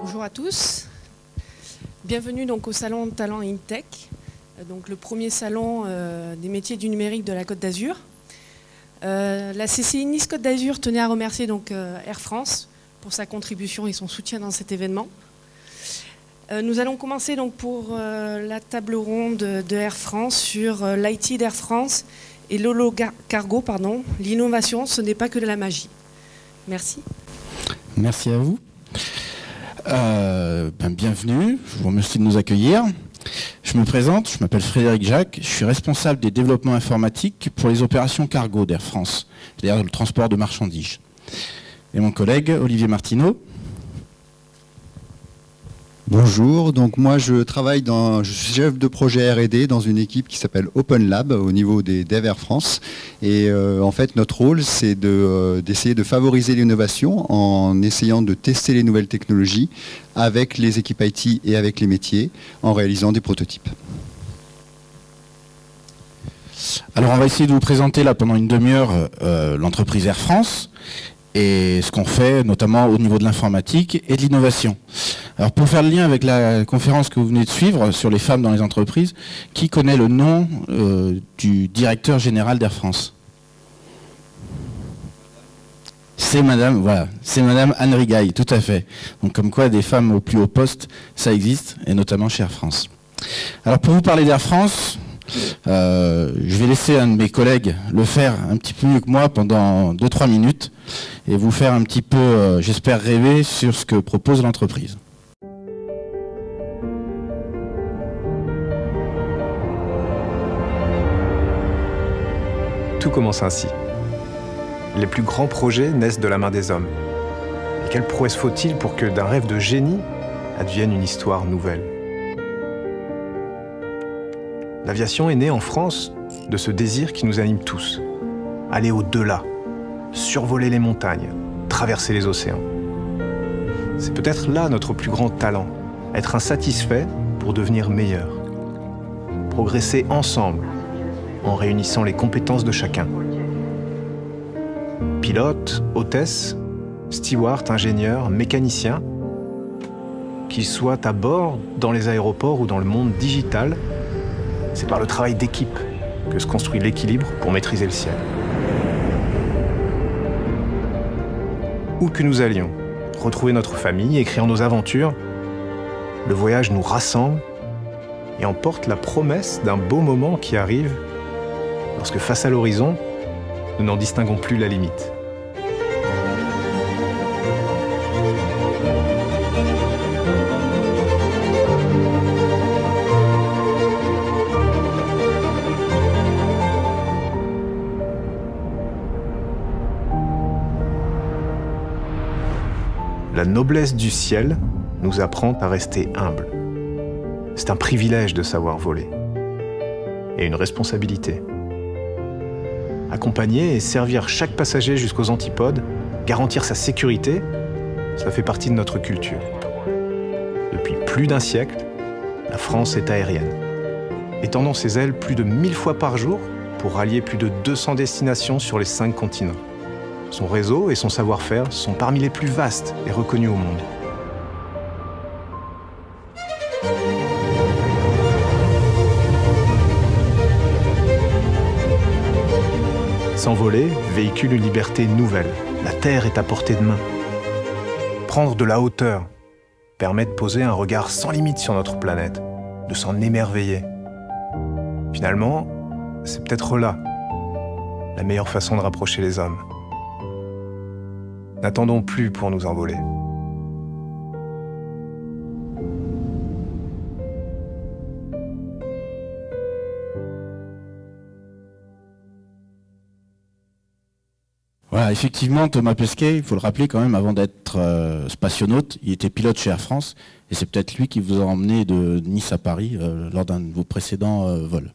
Bonjour à tous, bienvenue donc au salon Talent InTech, donc le premier salon des métiers du numérique de la Côte d'Azur. La CCI Nice Côte d'Azur tenait à remercier donc Air France pour sa contribution et son soutien dans cet événement. Nous allons commencer donc pour la table ronde de Air France sur l'IT d'Air France et l'Holo Cargo, pardon. L'innovation, ce n'est pas que de la magie. Merci. Merci à vous. Bienvenue, je vous remercie de nous accueillir. Je me présente, je m'appelle Frédéric Jacques, je suis responsable des développements informatiques pour les opérations cargo d'Air France, c'est-à-dire le transport de marchandises. Et mon collègue Olivier Martineau. Bonjour, donc moi je suis chef de projet R&D dans une équipe qui s'appelle Open Lab au niveau des Dev Air France. Et en fait notre rôle c'est d'essayer de favoriser l'innovation en essayant de tester les nouvelles technologies avec les équipes IT et avec les métiers en réalisant des prototypes. Alors on va essayer de vous présenter là pendant une demi-heure l'entreprise Air France et ce qu'on fait notamment au niveau de l'informatique et de l'innovation. Alors pour faire le lien avec la conférence que vous venez de suivre sur les femmes dans les entreprises, qui connaît le nom du directeur général d'Air France? C'est madame, voilà, c'est madame Anne Rigaille, tout à fait. Donc comme quoi des femmes au plus haut poste, ça existe, et notamment chez Air France. Alors pour vous parler d'Air France, je vais laisser un de mes collègues le faire un petit peu mieux que moi pendant 2-3 minutes et vous faire un petit peu, j'espère, rêver sur ce que propose l'entreprise. Tout commence ainsi. Les plus grands projets naissent de la main des hommes. Et quelle prouesse faut-il pour que d'un rêve de génie advienne une histoire nouvelle? L'aviation est née en France de ce désir qui nous anime tous. Aller au-delà, survoler les montagnes, traverser les océans. C'est peut-être là notre plus grand talent, être insatisfait pour devenir meilleur. Progresser ensemble, en réunissant les compétences de chacun. Pilote, hôtesse, steward, ingénieur, mécanicien, qu'ils soient à bord, dans les aéroports ou dans le monde digital, c'est par le travail d'équipe que se construit l'équilibre pour maîtriser le ciel. Où que nous allions, retrouver notre famille, écrire nos aventures, le voyage nous rassemble et emporte la promesse d'un beau moment qui arrive lorsque face à l'horizon, nous n'en distinguons plus la limite. La noblesse du ciel nous apprend à rester humbles. C'est un privilège de savoir voler et une responsabilité. Accompagner et servir chaque passager jusqu'aux antipodes, garantir sa sécurité, ça fait partie de notre culture. Depuis plus d'un siècle, la France est aérienne, étendant ses ailes plus de 1000 fois par jour pour rallier plus de 200 destinations sur les 5 continents. Son réseau et son savoir-faire sont parmi les plus vastes et reconnus au monde. S'envoler véhicule une liberté nouvelle. La terre est à portée de main. Prendre de la hauteur permet de poser un regard sans limite sur notre planète, de s'en émerveiller. Finalement, c'est peut-être là la meilleure façon de rapprocher les hommes. N'attendons plus pour nous envoler. Voilà, effectivement, Thomas Pesquet, il faut le rappeler quand même, avant d'être spationaute, il était pilote chez Air France, et c'est peut-être lui qui vous a emmené de Nice à Paris lors d'un de vos précédents vols.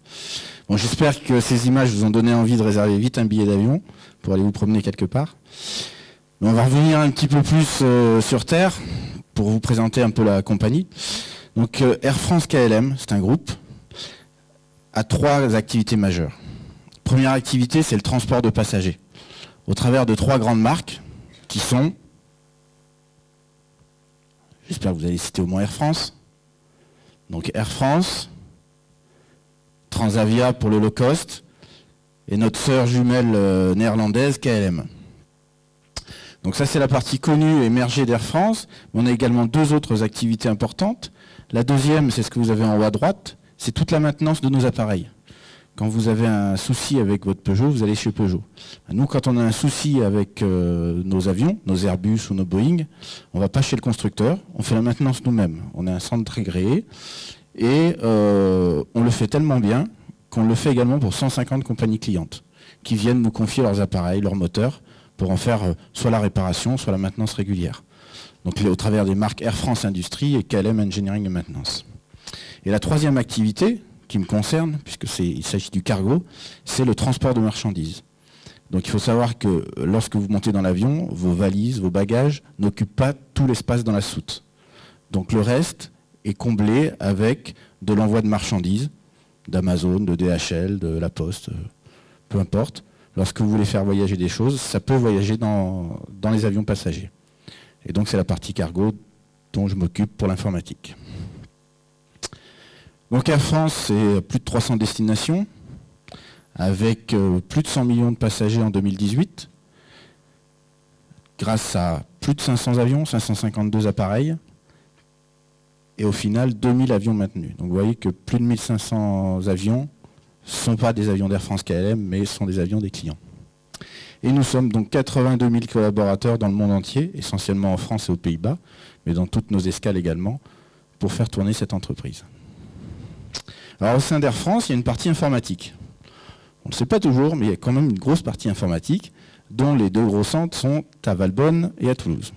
Bon, j'espère que ces images vous ont donné envie de réserver vite un billet d'avion pour aller vous promener quelque part. Mais on va revenir un petit peu plus sur Terre pour vous présenter un peu la compagnie. Donc Air France KLM, c'est un groupe, a 3 activités majeures. Première activité, c'est le transport de passagers, au travers de 3 grandes marques qui sont, j'espère que vous allez citer au moins Air France. Donc Air France, Transavia pour le low cost, et notre sœur jumelle néerlandaise KLM. Donc ça c'est la partie connue et émergée d'Air France. On a également deux autres activités importantes. La deuxième, c'est ce que vous avez en haut à droite, c'est toute la maintenance de nos appareils. Quand vous avez un souci avec votre Peugeot, vous allez chez Peugeot. Nous, quand on a un souci avec nos avions, nos Airbus ou nos Boeing, on ne va pas chez le constructeur, on fait la maintenance nous-mêmes. On a un centre agréé et on le fait tellement bien qu'on le fait également pour 150 compagnies clientes qui viennent nous confier leurs appareils, leurs moteurs, pour en faire soit la réparation, soit la maintenance régulière. Donc au travers des marques Air France Industrie et KLM Engineering et Maintenance. Et la troisième activité qui me concerne, puisqu'il s'agit du cargo, c'est le transport de marchandises. Donc il faut savoir que lorsque vous montez dans l'avion, vos valises, vos bagages n'occupent pas tout l'espace dans la soute. Donc le reste est comblé avec de l'envoi de marchandises, d'Amazon, de DHL, de La Poste, peu importe. Lorsque vous voulez faire voyager des choses, ça peut voyager dans les avions passagers. Et donc c'est la partie cargo dont je m'occupe pour l'informatique. Donc Air France, c'est plus de 300 destinations, avec plus de 100 millions de passagers en 2018, grâce à plus de 500 avions, 552 appareils, et au final 2000 avions maintenus. Donc vous voyez que plus de 1500 avions ne sont pas des avions d'Air France KLM, mais sont des avions des clients. Et nous sommes donc 82 000 collaborateurs dans le monde entier, essentiellement en France et aux Pays-Bas, mais dans toutes nos escales également, pour faire tourner cette entreprise. Alors au sein d'Air France, il y a une partie informatique. On ne le sait pas toujours, mais il y a quand même une grosse partie informatique, dont les deux gros centres sont à Valbonne et à Toulouse.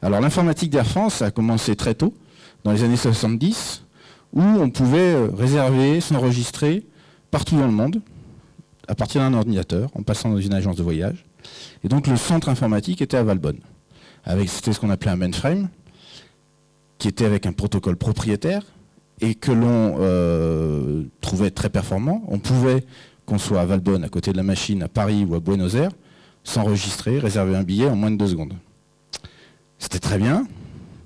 Alors l'informatique d'Air France, ça a commencé très tôt, dans les années 70, où on pouvait réserver, s'enregistrer partout dans le monde, à partir d'un ordinateur, en passant dans une agence de voyage. Et donc le centre informatique était à Valbonne. C'était ce qu'on appelait un mainframe, qui était avec un protocole propriétaire, et que l'on trouvait très performant. On pouvait, qu'on soit à Valbonne, à côté de la machine, à Paris ou à Buenos Aires, s'enregistrer, réserver un billet en moins de 2 secondes. C'était très bien,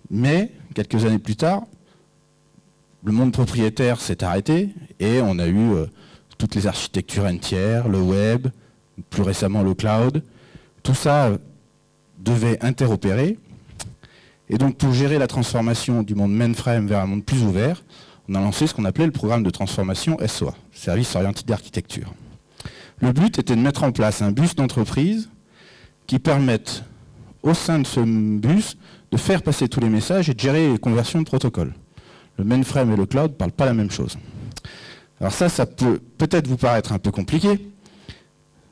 mais quelques années plus tard, le monde propriétaire s'est arrêté et on a eu toutes les architectures entières, le web, plus récemment le cloud. Tout ça devait interopérer. Et donc pour gérer la transformation du monde mainframe vers un monde plus ouvert, on a lancé ce qu'on appelait le programme de transformation SOA, Service Oriented Architecture. Le but était de mettre en place un bus d'entreprise qui permette au sein de ce bus de faire passer tous les messages et de gérer les conversions de protocoles. Le mainframe et le cloud ne parlent pas la même chose. Alors ça peut peut-être vous paraître un peu compliqué.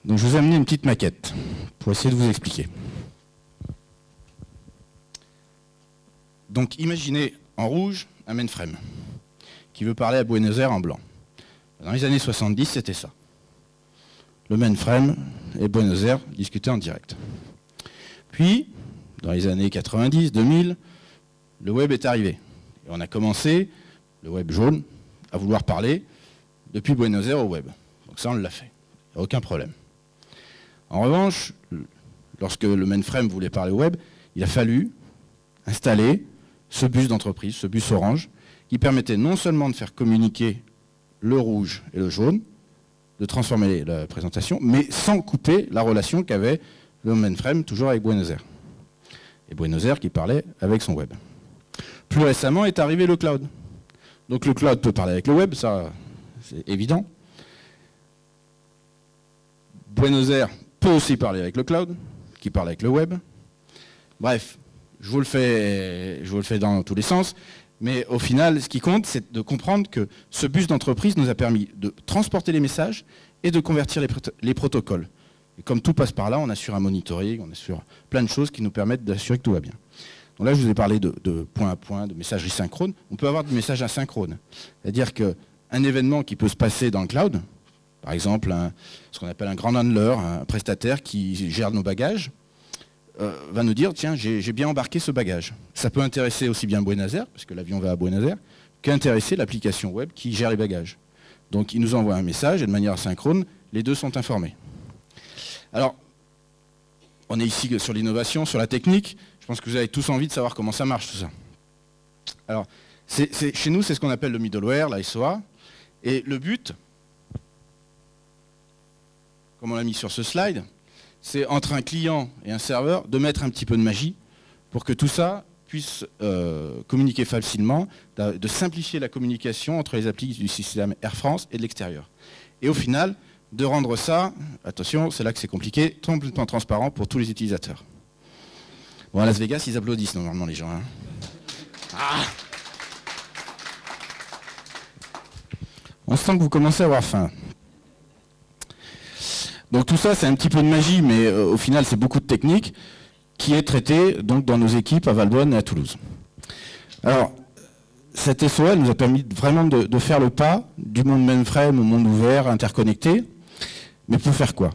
Donc je vous ai amené une petite maquette pour essayer de vous expliquer. Donc imaginez en rouge un mainframe qui veut parler à Buenos Aires en blanc. Dans les années 70, c'était ça. Le mainframe et Buenos Aires discutaient en direct. Puis, dans les années 90, 2000, le web est arrivé. Et on a commencé, le web jaune, à vouloir parler depuis Buenos Aires au web. Donc ça, on l'a fait. Aucun problème. En revanche, lorsque le mainframe voulait parler au web, il a fallu installer ce bus d'entreprise, ce bus orange, qui permettait non seulement de faire communiquer le rouge et le jaune, de transformer la présentation, mais sans couper la relation qu'avait le mainframe toujours avec Buenos Aires. Et Buenos Aires qui parlait avec son web. Plus récemment est arrivé le cloud. Donc le cloud peut parler avec le web, ça c'est évident. Buenos Aires peut aussi parler avec le cloud, qui parle avec le web. Bref, je vous le fais dans tous les sens, mais au final, ce qui compte, c'est de comprendre que ce bus d'entreprise nous a permis de transporter les messages et de convertir les protocoles. Et comme tout passe par là, on assure un monitoring, on assure plein de choses qui nous permettent d'assurer que tout va bien. Donc là, je vous ai parlé de point à point, de messagerie synchrone. On peut avoir des messages asynchrones. C'est-à-dire qu'un événement qui peut se passer dans le cloud, par exemple ce qu'on appelle un grand handler, un prestataire qui gère nos bagages, va nous dire, tiens, j'ai bien embarqué ce bagage. Ça peut intéresser aussi bien Buenos Aires, parce que l'avion va à Buenos Aires, qu'intéresser l'application web qui gère les bagages. Donc il nous envoie un message et de manière asynchrone, les deux sont informés. Alors, On est ici sur l'innovation, sur la technique. Je pense que vous avez tous envie de savoir comment ça marche tout ça. Alors, chez nous, c'est ce qu'on appelle le middleware, la SOA. Et le but, comme on l'a mis sur ce slide, c'est entre un client et un serveur de mettre un petit peu de magie pour que tout ça puisse communiquer facilement, de simplifier la communication entre les applis du système Air France et de l'extérieur. Et au final, de rendre ça, attention, c'est là que c'est compliqué, complètement transparent pour tous les utilisateurs. Bon, à Las Vegas, ils applaudissent normalement les gens. Hein. Ah, on sent que vous commencez à avoir faim. Donc tout ça, c'est un petit peu de magie, mais au final, c'est beaucoup de technique qui est traitée donc, dans nos équipes à Valbonne et à Toulouse. Alors, cette SOA nous a permis vraiment de faire le pas du monde mainframe au monde ouvert, interconnecté. Mais pour faire quoi?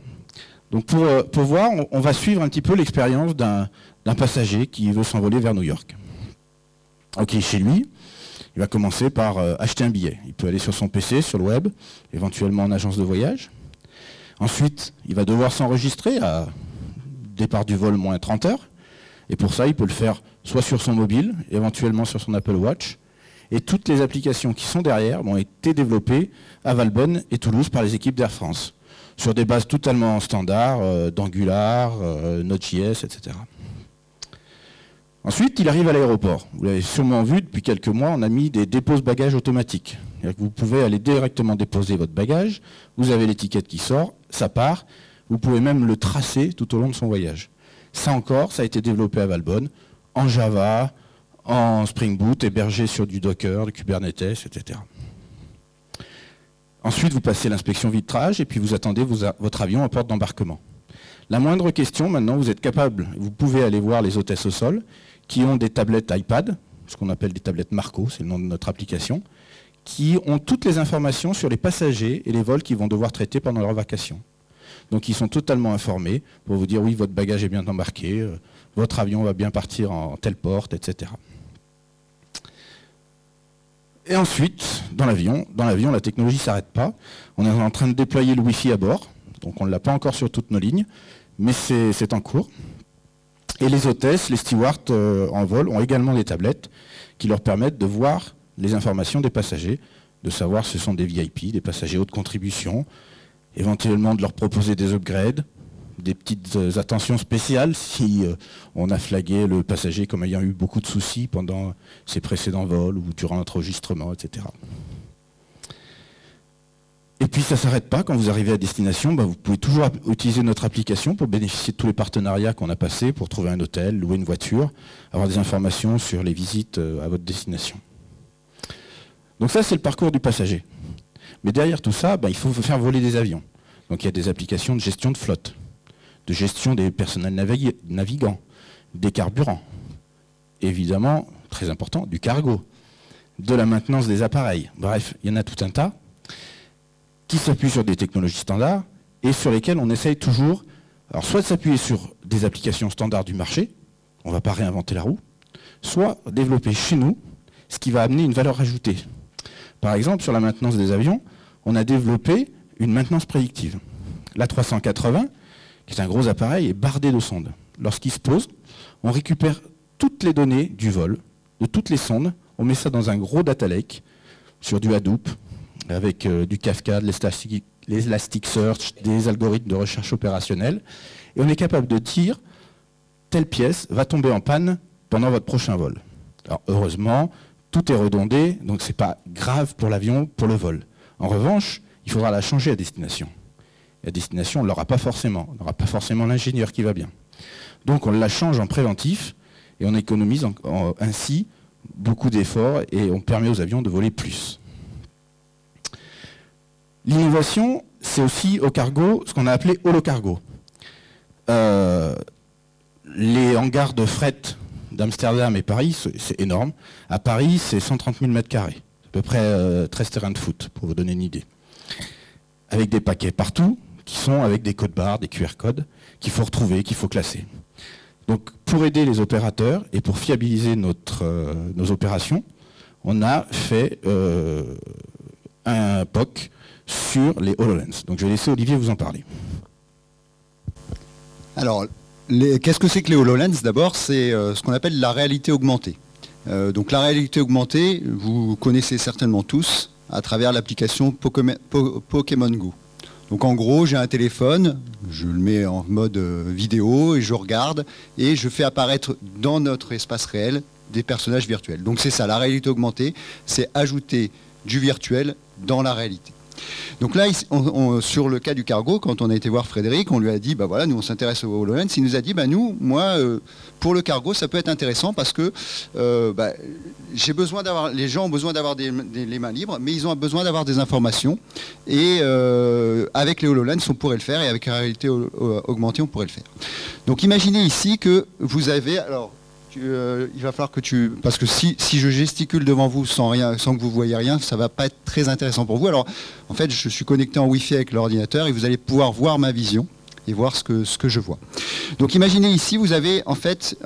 Donc pour voir, on va suivre un petit peu l'expérience d'un passager qui veut s'envoler vers New York. Ok, chez lui, il va commencer par acheter un billet. Il peut aller sur son PC, sur le web, éventuellement en agence de voyage. Ensuite, il va devoir s'enregistrer à départ du vol moins 30 heures. Et pour ça, il peut le faire soit sur son mobile, éventuellement sur son Apple Watch. Et toutes les applications qui sont derrière ont été développées à Valbonne et Toulouse par les équipes d'Air France, sur des bases totalement standards, d'Angular, Node.js, etc. Ensuite, il arrive à l'aéroport. Vous l'avez sûrement vu, depuis quelques mois, on a mis des déposes bagages automatiques. Vous pouvez aller directement déposer votre bagage, vous avez l'étiquette qui sort, ça part, vous pouvez même le tracer tout au long de son voyage. Ça encore, ça a été développé à Valbonne, en Java, en Spring Boot, hébergé sur du Docker, du Kubernetes, etc. Ensuite, vous passez l'inspection vitrage et puis vous attendez votre avion à porte d'embarquement. La moindre question, maintenant, vous êtes capable, vous pouvez aller voir les hôtesses au sol qui ont des tablettes iPad, ce qu'on appelle des tablettes Marco, c'est le nom de notre application, qui ont toutes les informations sur les passagers et les vols qu'ils vont devoir traiter pendant leur vacation. Donc ils sont totalement informés pour vous dire oui, votre bagage est bien embarqué, votre avion va bien partir en telle porte, etc. Et ensuite, dans l'avion, la technologie ne s'arrête pas. On est en train de déployer le Wi-Fi à bord, donc on ne l'a pas encore sur toutes nos lignes, mais c'est en cours. Et les hôtesses, les stewards en vol ont également des tablettes qui leur permettent de voir les informations des passagers, de savoir si ce sont des VIP, des passagers haute contribution, éventuellement de leur proposer des upgrades, des petites attentions spéciales si on a flagué le passager comme ayant eu beaucoup de soucis pendant ses précédents vols ou durant notre enregistrement, etc. Et puis ça ne s'arrête pas, quand vous arrivez à destination, vous pouvez toujours utiliser notre application pour bénéficier de tous les partenariats qu'on a passés pour trouver un hôtel, louer une voiture, avoir des informations sur les visites à votre destination. Donc ça c'est le parcours du passager. Mais derrière tout ça, il faut faire voler des avions. Donc il y a des applications de gestion de flotte, de gestion des personnels navigants, des carburants, évidemment, très important, du cargo, de la maintenance des appareils. Bref, il y en a tout un tas qui s'appuient sur des technologies standards et sur lesquelles on essaye toujours, alors soit de s'appuyer sur des applications standards du marché, on ne va pas réinventer la roue, soit développer chez nous ce qui va amener une valeur ajoutée. Par exemple, sur la maintenance des avions, on a développé une maintenance prédictive. L'A380, qui est un gros appareil, est bardé de sondes. Lorsqu'il se pose, on récupère toutes les données du vol, de toutes les sondes, on met ça dans un gros data lake, sur du Hadoop, avec du Kafka, de l'Elasticsearch, des algorithmes de recherche opérationnelle, et on est capable de dire, telle pièce va tomber en panne pendant votre prochain vol. Alors heureusement, tout est redondé, donc ce n'est pas grave pour l'avion, pour le vol. En revanche, il faudra la changer à destination. Et à destination, on ne l'aura pas forcément. On n'aura pas forcément l'ingénieur qui va bien. Donc on la change en préventif et on économise ainsi beaucoup d'efforts et on permet aux avions de voler plus. L'innovation, c'est aussi au cargo ce qu'on a appelé holocargo. Les hangars de fret d'Amsterdam et Paris, c'est énorme. À Paris, c'est 130 000 m². À peu près 13 terrains de foot, pour vous donner une idée. Avec des paquets partout, qui sont avec des codes barres, des QR codes, qu'il faut retrouver, qu'il faut classer. Donc, pour aider les opérateurs et pour fiabiliser nos opérations, on a fait un POC sur les HoloLens. Donc, je vais laisser Olivier vous en parler. Alors, qu'est-ce que c'est que les HoloLens? D'abord, c'est ce qu'on appelle la réalité augmentée. Donc la réalité augmentée, vous connaissez certainement tous à travers l'application Pokémon Go. Donc en gros, j'ai un téléphone, je le mets en mode vidéo et je regarde et je fais apparaître dans notre espace réel des personnages virtuels. Donc c'est ça, la réalité augmentée, c'est ajouter du virtuel dans la réalité. Donc là, sur le cas du cargo, quand on a été voir Frédéric, on lui a dit, bah voilà, nous on s'intéresse au HoloLens. Il nous a dit, bah nous, moi, pour le cargo, ça peut être intéressant parce que les gens ont besoin d'avoir les mains libres, mais ils ont besoin d'avoir des informations. Et avec les HoloLens, on pourrait le faire, et avec la réalité augmentée, on pourrait le faire. Donc imaginez ici que vous avez, alors, il va falloir que parce que si je gesticule devant vous sans que vous voyez rien, ça va pas être très intéressant pour vous. Alors en fait, je suis connecté en Wi-Fi avec l'ordinateur et vous allez pouvoir voir ma vision et voir ce que je vois. Donc imaginez ici, vous avez en fait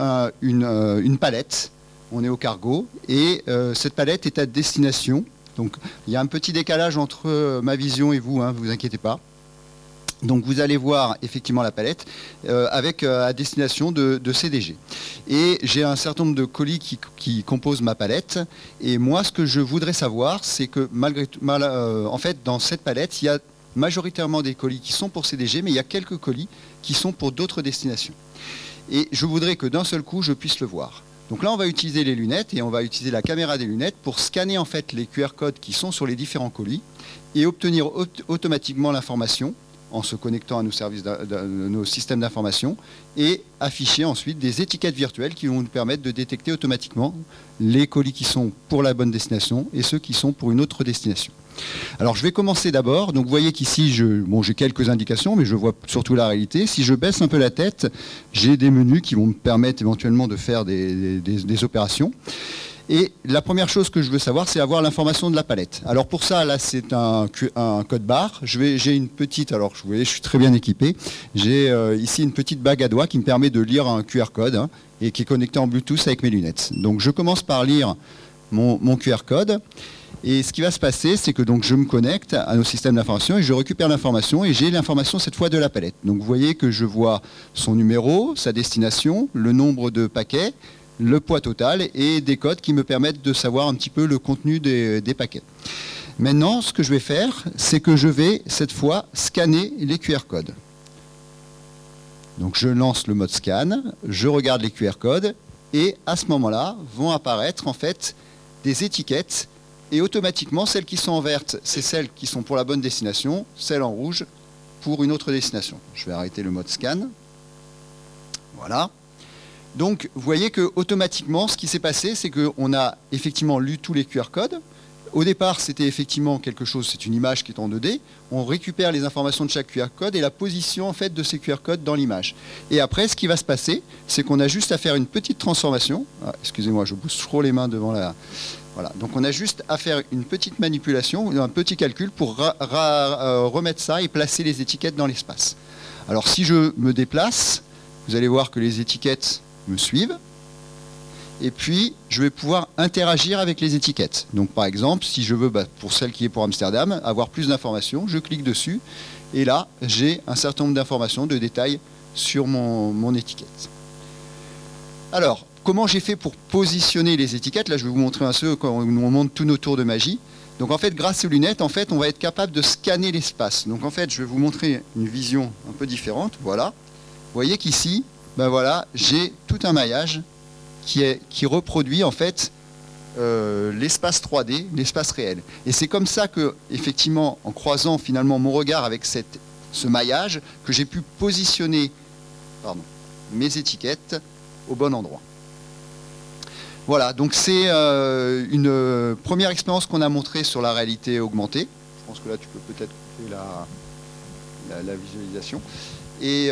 une palette. On est au cargo et cette palette est à destination. Donc il y a un petit décalage entre ma vision et vous, hein, vous inquiétez pas. Donc vous allez voir effectivement la palette avec à destination de CDG. Et j'ai un certain nombre de colis qui composent ma palette. Et moi, ce que je voudrais savoir, c'est que en fait, dans cette palette, il y a majoritairement des colis qui sont pour CDG, mais il y a quelques colis qui sont pour d'autres destinations. Et je voudrais que d'un seul coup, je puisse le voir. Donc là, on va utiliser les lunettes et on va utiliser la caméra des lunettes pour scanner en fait les QR codes qui sont sur les différents colis et obtenir automatiquement l'information en se connectant à nos systèmes d'information et afficher ensuite des étiquettes virtuelles qui vont nous permettre de détecter automatiquement les colis qui sont pour la bonne destination et ceux qui sont pour une autre destination. Alors je vais commencer d'abord. Donc vous voyez qu'ici j'ai quelques indications, mais je vois surtout la réalité. Si je baisse un peu la tête, j'ai des menus qui vont me permettre éventuellement de faire des opérations. Et la première chose que je veux savoir, c'est avoir l'information de la palette. Alors pour ça, là, c'est un code barre. J'ai une petite, alors vous voyez, je suis très bien équipé. J'ai ici une petite bague à doigts qui me permet de lire un QR code hein, et qui est connecté en Bluetooth avec mes lunettes. Donc je commence par lire mon QR code. Et ce qui va se passer, c'est que donc je me connecte à nos systèmes d'information et je récupère l'information et j'ai l'information cette fois de la palette. Donc vous voyez que je vois son numéro, sa destination, le nombre de paquets, le poids total et des codes qui me permettent de savoir un petit peu le contenu des paquets. Maintenant, ce que je vais faire, c'est que je vais cette fois scanner les QR codes. Donc je lance le mode scan, je regarde les QR codes et à ce moment-là vont apparaître en fait des étiquettes et automatiquement celles qui sont en verte, c'est celles qui sont pour la bonne destination, celles en rouge pour une autre destination. Je vais arrêter le mode scan. Voilà. Donc, vous voyez que automatiquement, ce qui s'est passé, c'est qu'on a effectivement lu tous les QR codes. Au départ, c'était effectivement quelque chose, c'est une image qui est en 2D. On récupère les informations de chaque QR code et la position en fait de ces QR codes dans l'image. Et après, ce qui va se passer, c'est qu'on a juste à faire une petite transformation. Ah, excusez-moi, je bouge trop les mains devant la... Voilà. Donc, on a juste à faire une petite manipulation, un petit calcul pour remettre ça et placer les étiquettes dans l'espace. Alors, si je me déplace, vous allez voir que les étiquettes me suivent et puis je vais pouvoir interagir avec les étiquettes. Donc par exemple, si je veux, pour celle qui est pour Amsterdam, avoir plus d'informations, je clique dessus et là j'ai un certain nombre d'informations, de détails sur mon étiquette. Alors, comment j'ai fait pour positionner les étiquettes? Là je vais vous montrer un peu quand on monte tous nos tours de magie. Donc en fait, grâce aux lunettes, en fait, on va être capable de scanner l'espace. Donc en fait, je vais vous montrer une vision un peu différente. Voilà. Vous voyez qu'ici, ben voilà, j'ai tout un maillage qui reproduit en fait l'espace 3D, l'espace réel. Et c'est comme ça que, effectivement, en croisant finalement mon regard avec ce maillage, que j'ai pu positionner mes étiquettes au bon endroit. Voilà, donc c'est une première expérience qu'on a montrée sur la réalité augmentée. Je pense que là, tu peux peut-être couper la visualisation. Et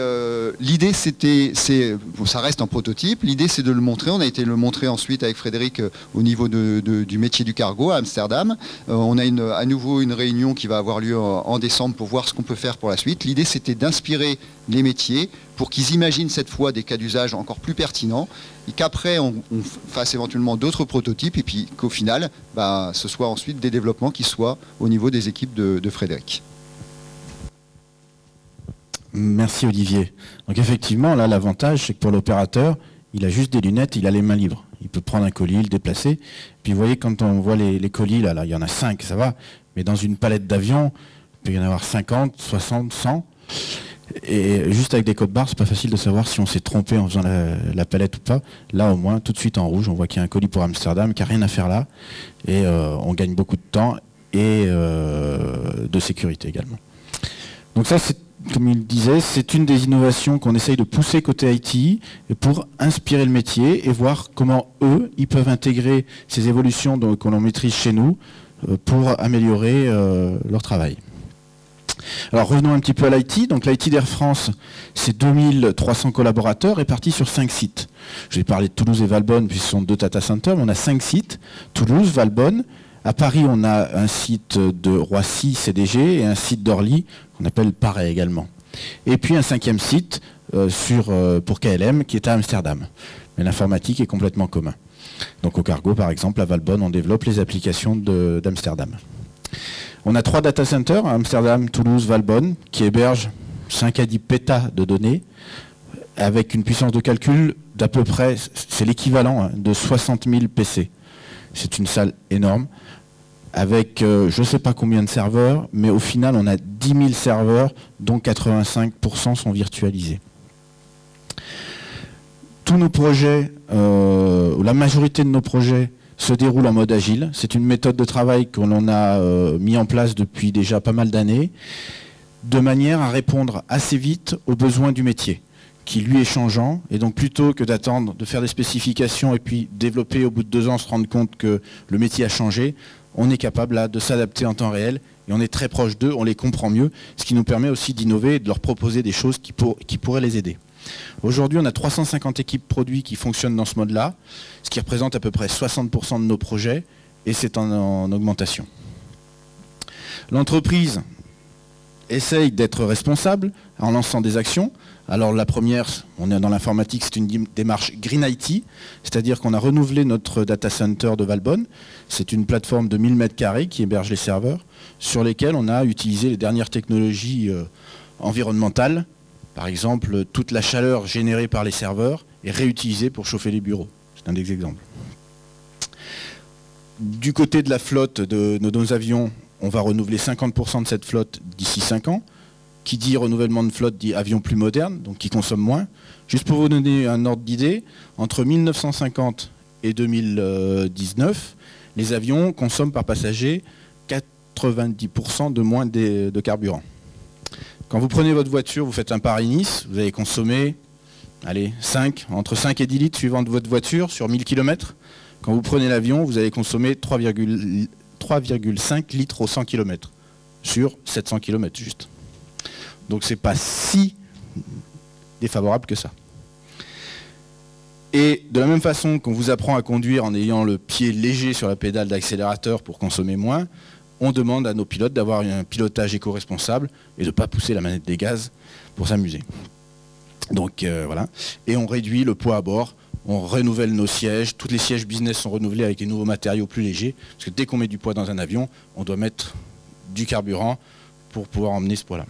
l'idée, ça reste en prototype, l'idée c'est de le montrer, on a été le montrer ensuite avec Frédéric au niveau du métier du cargo à Amsterdam. On a à nouveau une réunion qui va avoir lieu en décembre pour voir ce qu'on peut faire pour la suite. L'idée c'était d'inspirer les métiers pour qu'ils imaginent cette fois des cas d'usage encore plus pertinents et qu'après on fasse éventuellement d'autres prototypes et puis qu'au final, ce soit ensuite des développements qui soient au niveau des équipes de Frédéric. Merci Olivier. Donc effectivement, là l'avantage c'est que pour l'opérateur, il a juste des lunettes, il a les mains libres. Il peut prendre un colis, le déplacer. Puis vous voyez quand on voit les colis, là, il y en a 5, ça va. Mais dans une palette d'avion, il peut y en avoir 50, 60, 100. Et juste avec des codes barres, c'est pas facile de savoir si on s'est trompé en faisant la palette ou pas. Là au moins, tout de suite en rouge, on voit qu'il y a un colis pour Amsterdam, qui n'a rien à faire là. Et on gagne beaucoup de temps et de sécurité également. Donc ça, c'est, comme il disait, c'est une des innovations qu'on essaye de pousser côté IT pour inspirer le métier et voir comment eux, ils peuvent intégrer ces évolutions que l'on maîtrise chez nous pour améliorer leur travail. Alors revenons un petit peu à l'IT. Donc l'IT d'Air France, c'est 2300 collaborateurs répartis sur 5 sites. Je vais parler de Toulouse et Valbonne, puis ce sont 2 data centers, mais on a 5 sites. Toulouse, Valbonne. À Paris, on a un site de Roissy, CDG, et un site d'Orly, qu'on appelle Paray également. Et puis un 5e site pour KLM, qui est à Amsterdam. Mais l'informatique est complètement commun. Donc au cargo, par exemple, à Valbonne, on développe les applications d'Amsterdam. On a 3 data centers, Amsterdam, Toulouse, Valbonne, qui hébergent 5 à 10 pétas de données, avec une puissance de calcul d'à peu près, c'est l'équivalent de 60 000 PC. C'est une salle énorme, avec je ne sais pas combien de serveurs, mais au final on a 10 000 serveurs, dont 85% sont virtualisés. Tous nos projets, ou la majorité de nos projets, se déroule en mode agile. C'est une méthode de travail que l'on a mis en place depuis déjà pas mal d'années, de manière à répondre assez vite aux besoins du métier, qui lui est changeant. Et donc plutôt que d'attendre de faire des spécifications et puis développer au bout de 2 ans, se rendre compte que le métier a changé, on est capable là de s'adapter en temps réel et on est très proche d'eux, on les comprend mieux, ce qui nous permet aussi d'innover et de leur proposer des choses qui pourraient les aider. Aujourd'hui, on a 350 équipes produits qui fonctionnent dans ce mode-là, ce qui représente à peu près 60% de nos projets, et c'est en augmentation. L'entreprise essaye d'être responsable en lançant des actions. Alors la première, on est dans l'informatique, c'est une démarche Green IT, c'est-à-dire qu'on a renouvelé notre data center de Valbonne. C'est une plateforme de 1000 m² qui héberge les serveurs, sur lesquels on a utilisé les dernières technologies environnementales. Par exemple, toute la chaleur générée par les serveurs est réutilisée pour chauffer les bureaux. C'est un des exemples. Du côté de la flotte de nos avions, on va renouveler 50% de cette flotte d'ici 5 ans. Qui dit renouvellement de flotte dit avions plus modernes, donc qui consomment moins. Juste pour vous donner un ordre d'idée, entre 1950 et 2019, les avions consomment par passager 90% de moins de carburant. Quand vous prenez votre voiture, vous faites un Paris-Nice, vous allez consommer entre 5 et 10 litres suivant de votre voiture sur 1000 km. Quand vous prenez l'avion, vous allez consommer 3,5 litres au 100 km sur 700 km juste. Donc c'est pas si défavorable que ça. Et de la même façon qu'on vous apprend à conduire en ayant le pied léger sur la pédale d'accélérateur pour consommer moins, on demande à nos pilotes d'avoir un pilotage éco-responsable et de ne pas pousser la manette des gaz pour s'amuser. Donc voilà. Et on réduit le poids à bord, on renouvelle nos sièges, tous les sièges business sont renouvelés avec des nouveaux matériaux plus légers, parce que dès qu'on met du poids dans un avion, on doit mettre du carburant pour pouvoir emmener ce poids-là.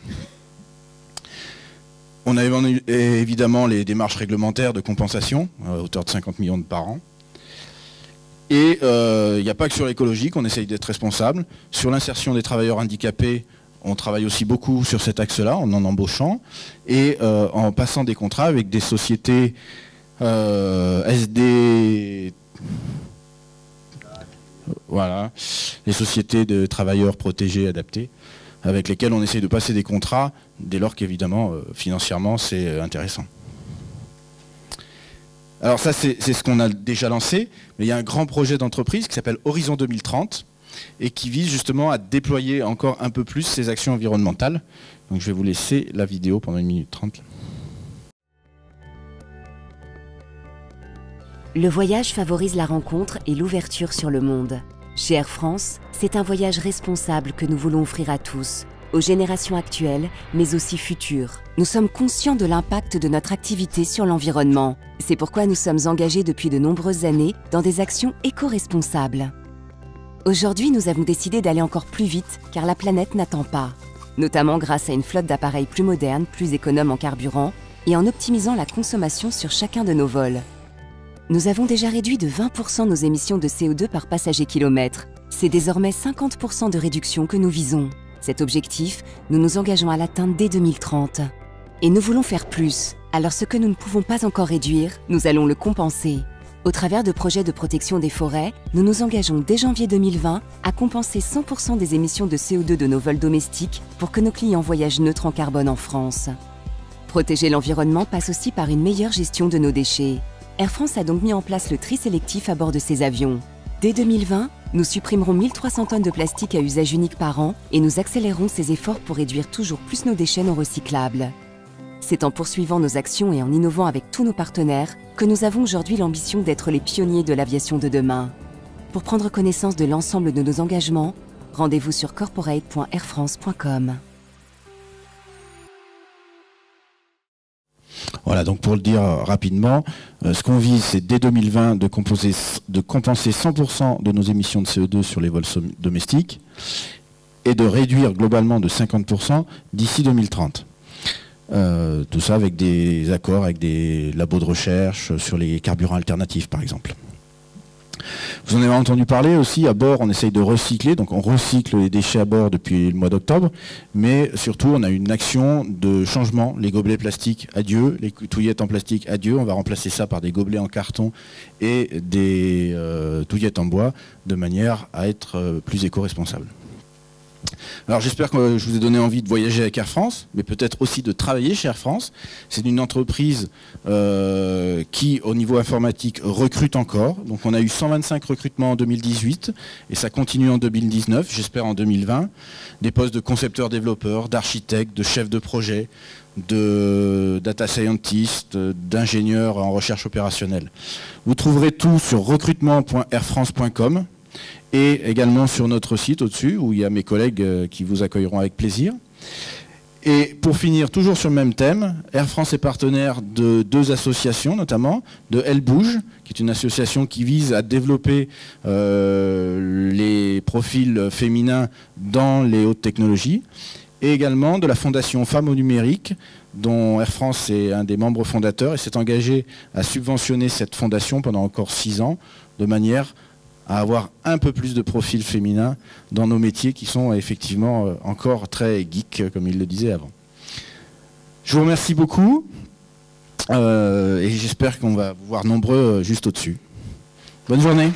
On a évidemment les démarches réglementaires de compensation, à hauteur de 50 millions par an. Et il n'y a pas que sur l'écologie qu'on essaye d'être responsable. Sur l'insertion des travailleurs handicapés, on travaille aussi beaucoup sur cet axe-là, en embauchant, et en passant des contrats avec des sociétés SD... Voilà, les sociétés de travailleurs protégés, adaptés, avec lesquels on essaye de passer des contrats, dès lors qu'évidemment, financièrement, c'est intéressant. Alors ça, c'est ce qu'on a déjà lancé, mais il y a un grand projet d'entreprise qui s'appelle Horizon 2030, et qui vise justement à déployer encore un peu plus ces actions environnementales. Donc je vais vous laisser la vidéo pendant 1 minute 30. Le voyage favorise la rencontre et l'ouverture sur le monde. Chez Air France, c'est un voyage responsable que nous voulons offrir à tous, aux générations actuelles, mais aussi futures. Nous sommes conscients de l'impact de notre activité sur l'environnement. C'est pourquoi nous sommes engagés depuis de nombreuses années dans des actions éco-responsables. Aujourd'hui, nous avons décidé d'aller encore plus vite, car la planète n'attend pas. notamment grâce à une flotte d'appareils plus modernes, plus économes en carburant et en optimisant la consommation sur chacun de nos vols. Nous avons déjà réduit de 20% nos émissions de CO2 par passager kilomètre. C'est désormais 50% de réduction que nous visons. Cet objectif, nous nous engageons à l'atteindre dès 2030. Et nous voulons faire plus. Alors ce que nous ne pouvons pas encore réduire, nous allons le compenser. Au travers de projets de protection des forêts, nous nous engageons dès janvier 2020 à compenser 100% des émissions de CO2 de nos vols domestiques pour que nos clients voyagent neutres en carbone en France. Protéger l'environnement passe aussi par une meilleure gestion de nos déchets. Air France a donc mis en place le tri sélectif à bord de ses avions. Dès 2020, nous supprimerons 1300 tonnes de plastique à usage unique par an et nous accélérons ces efforts pour réduire toujours plus nos déchets non recyclables. C'est en poursuivant nos actions et en innovant avec tous nos partenaires que nous avons aujourd'hui l'ambition d'être les pionniers de l'aviation de demain. Pour prendre connaissance de l'ensemble de nos engagements, rendez-vous sur corporate.airfrance.com. Voilà, donc pour le dire rapidement, ce qu'on vise, c'est dès 2020 de compenser 100% de nos émissions de CO2 sur les vols domestiques et de réduire globalement de 50% d'ici 2030. Tout ça avec des accords avec des labos de recherche sur les carburants alternatifs par exemple. Vous en avez entendu parler aussi, à bord on essaye de recycler, donc on recycle les déchets à bord depuis le mois d'octobre, mais surtout on a une action de changement, les gobelets plastiques adieu, les touillettes en plastique adieu, on va remplacer ça par des gobelets en carton et des touillettes en bois de manière à être plus éco-responsable. Alors j'espère que je vous ai donné envie de voyager avec Air France, mais peut-être aussi de travailler chez Air France. C'est une entreprise qui, au niveau informatique, recrute encore. Donc on a eu 125 recrutements en 2018 et ça continue en 2019, j'espère en 2020. Des postes de concepteurs développeurs, d'architectes, de chefs de projet, de data scientists, d'ingénieurs en recherche opérationnelle. Vous trouverez tout sur recrutement.airfrance.com. et également sur notre site au-dessus, où il y a mes collègues qui vous accueilleront avec plaisir. Et pour finir, toujours sur le même thème, Air France est partenaire de 2 associations, notamment de Elle Bouge, qui est une association qui vise à développer les profils féminins dans les hautes technologies, et également de la Fondation Femmes au numérique, dont Air France est un des membres fondateurs et s'est engagé à subventionner cette fondation pendant encore 6 ans, de manière à avoir un peu plus de profils féminins dans nos métiers qui sont effectivement encore très geeks, comme il le disait avant. Je vous remercie beaucoup et j'espère qu'on va vous voir nombreux juste au-dessus. Bonne journée.